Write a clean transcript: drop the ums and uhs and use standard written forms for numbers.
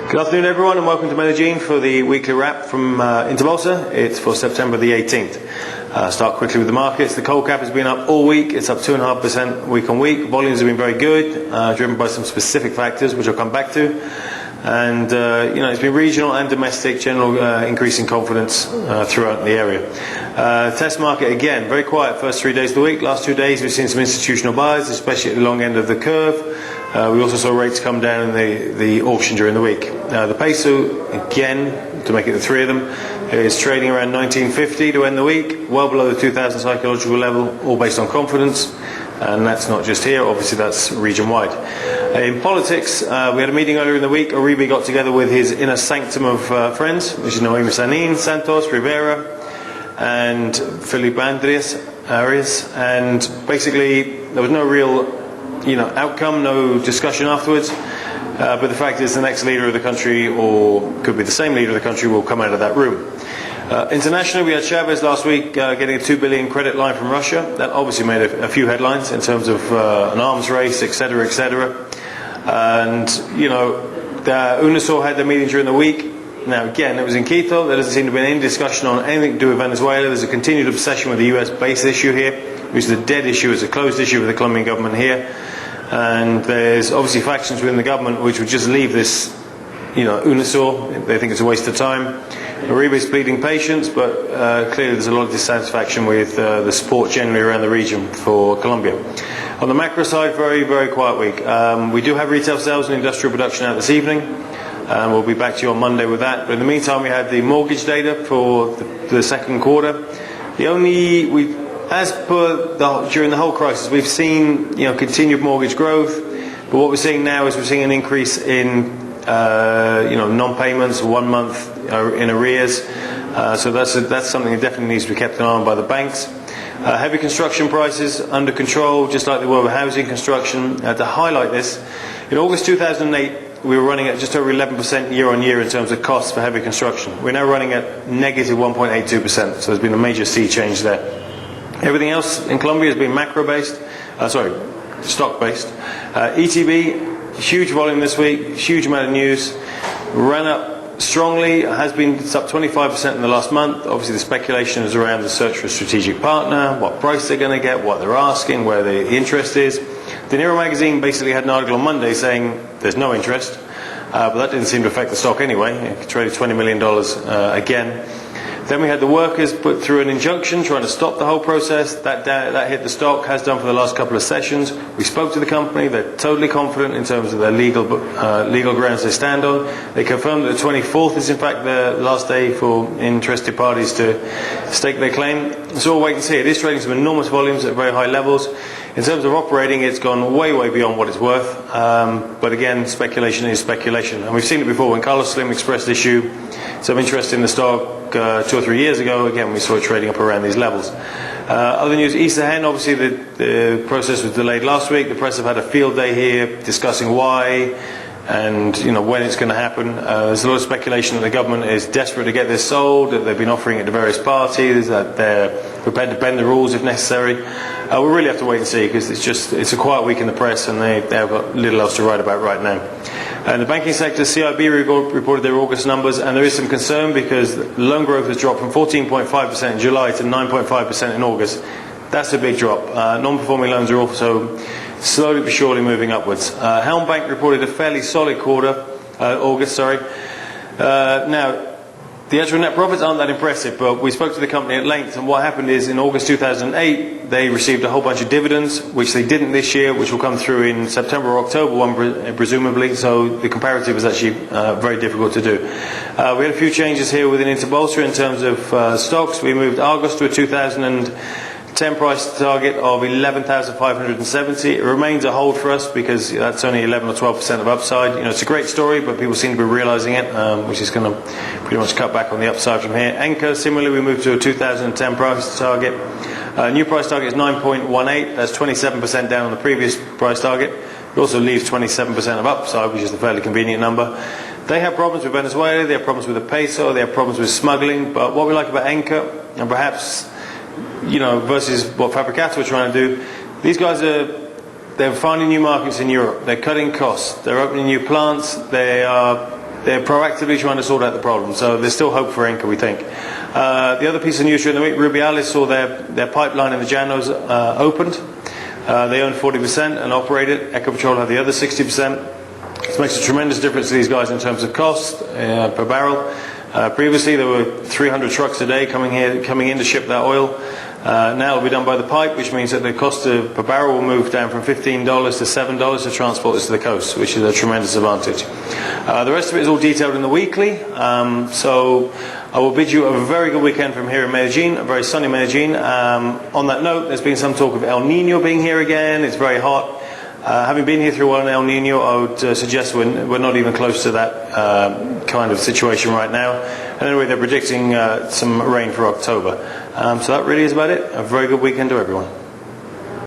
Good afternoon everyone and welcome to Medellin for the weekly wrap from InterBolsa. It's for September the 18th. Start quickly with the markets. The coal cap has been up all week. It's up 2.5% week on week. Volumes have been very good, driven by some specific factors which I'll come back to. And it's been regional and domestic, general increasing confidence throughout the area. Test market again, very quiet first 3 days of the week. Last 2 days we've seen some institutional buyers, especially at the long end of the curve. We also saw rates come down in the auction during the week. The peso, again, to make it the three of them, is trading around 1950 to end the week, well below the 2000 psychological level, all based on confidence. And that's not just here, obviously that's region-wide. In politics, we had a meeting earlier in the week. Uribe got together with his inner sanctum of friends, which is Noemi Sanin, Santos, Rivera, and Felipe Arias. And basically, there was no real outcome, no discussion afterwards. But the fact is the next leader of the country, or could be the same leader of the country, will come out of that room. Internationally, we had Chavez last week getting a $2 billion credit line from Russia. That obviously made a few headlines in terms of an arms race, etc., etc. And, UNASUR had their meeting during the week. Now, again, it was in Quito. There doesn't seem to be any discussion on anything to do with Venezuela. There's a continued obsession with the US-based issue here, which is a dead issue. It's a closed issue with the Colombian government here. And there's obviously factions within the government which would just leave this, UNASUR. They think it's a waste of time. Uribe's pleading patience, but clearly there's a lot of dissatisfaction with the support generally around the region for Colombia. On the macro side, very, very quiet week. We do have retail sales and industrial production out this evening. We'll be back to you on Monday with that. But in the meantime, we had the mortgage data for the second quarter. During the whole crisis, we've seen continued mortgage growth. But what we're seeing now is we're seeing an increase in non-payments, 1 month in arrears. So that's something that definitely needs to be kept an eye on by the banks. Heavy construction prices under control, just like they were with housing construction. To highlight this, in August 2008, we were running at just over 11% year on year in terms of costs for heavy construction. We're now running at negative 1.82%. So there's been a major sea change there. Everything else in Colombia has been stock-based. ETB, huge volume this week, huge amount of news. Ran up strongly, it's up 25% in the last month. Obviously the speculation is around the search for a strategic partner, what price they're going to get, what they're asking, where the interest is. The Nero magazine basically had an article on Monday saying there's no interest, but that didn't seem to affect the stock anyway. It traded $20 million again. Then we had the workers put through an injunction trying to stop the whole process. That hit the stock, has done for the last couple of sessions. We spoke to the company. They're totally confident in terms of their legal grounds they stand on. They confirmed that the 24th is in fact the last day for interested parties to stake their claim. So we'll wait and see. It is trading some enormous volumes at very high levels. In terms of operating, it's gone way, way beyond what it's worth. But again, speculation is speculation. And we've seen it before. When Carlos Slim expressed some interest in the stock 2 or 3 years ago, again, we saw it trading up around these levels. Other news, Easter Hen, obviously the process was delayed last week. The press have had a field day here discussing why and when it's going to happen. There's a lot of speculation that the government is desperate to get this sold, that they've been offering it to various parties, that they're prepared to bend the rules if necessary. We really have to wait and see because it's a quiet week in the press and they've got little else to write about right now. And the banking sector, CIB reported their August numbers, and there is some concern because loan growth has dropped from 14.5% in July to 9.5% in August. That's a big drop. Non-performing loans are also slowly but surely moving upwards. Helm Bank reported a fairly solid quarter, August. Now, the actual net profits aren't that impressive, but we spoke to the company at length, and what happened is in August 2008, they received a whole bunch of dividends, which they didn't this year, which will come through in September or October, presumably, so the comparative is actually very difficult to do. We had a few changes here within InterBolsa in terms of stocks. We moved Argos to a 2010 price target of 11,570. It remains a hold for us because that's only 11 or 12% of upside. It's a great story, but people seem to be realizing it, which is going to pretty much cut back on the upside from here. Anchor, similarly, we moved to a 2010 price target. New price target is 9.18. That's 27% down on the previous price target. It also leaves 27% of upside, which is a fairly convenient number. They have problems with Venezuela. They have problems with the peso. They have problems with smuggling. But what we like about Anchor, and perhaps versus what Fabricato are trying to do, these guys they're finding new markets in Europe. They're cutting costs. They're opening new plants. They are they're proactively trying to sort out the problem. So there's still hope for Enca, we think. The other piece of news during the week, Rubiales saw their pipeline in the Llanos opened. They own 40% and operate it. Ecopetrol have the other 60%. This makes a tremendous difference to these guys in terms of cost per barrel. Previously there were 300 trucks a day coming in to ship that oil. Now it'll be done by the pipe, which means that the cost per barrel will move down from $15 to $7 to transport this to the coast, which is a tremendous advantage. The rest of it is all detailed in the weekly. So I will bid you a very good weekend from here in Medellin, a very sunny Medellin. On that note, there's been some talk of El Nino being here again. It's very hot. Having been here through one El Nino, I would suggest we're not even close to that kind of situation right now. And anyway, they're predicting some rain for October. So that really is about it. A very good weekend to everyone.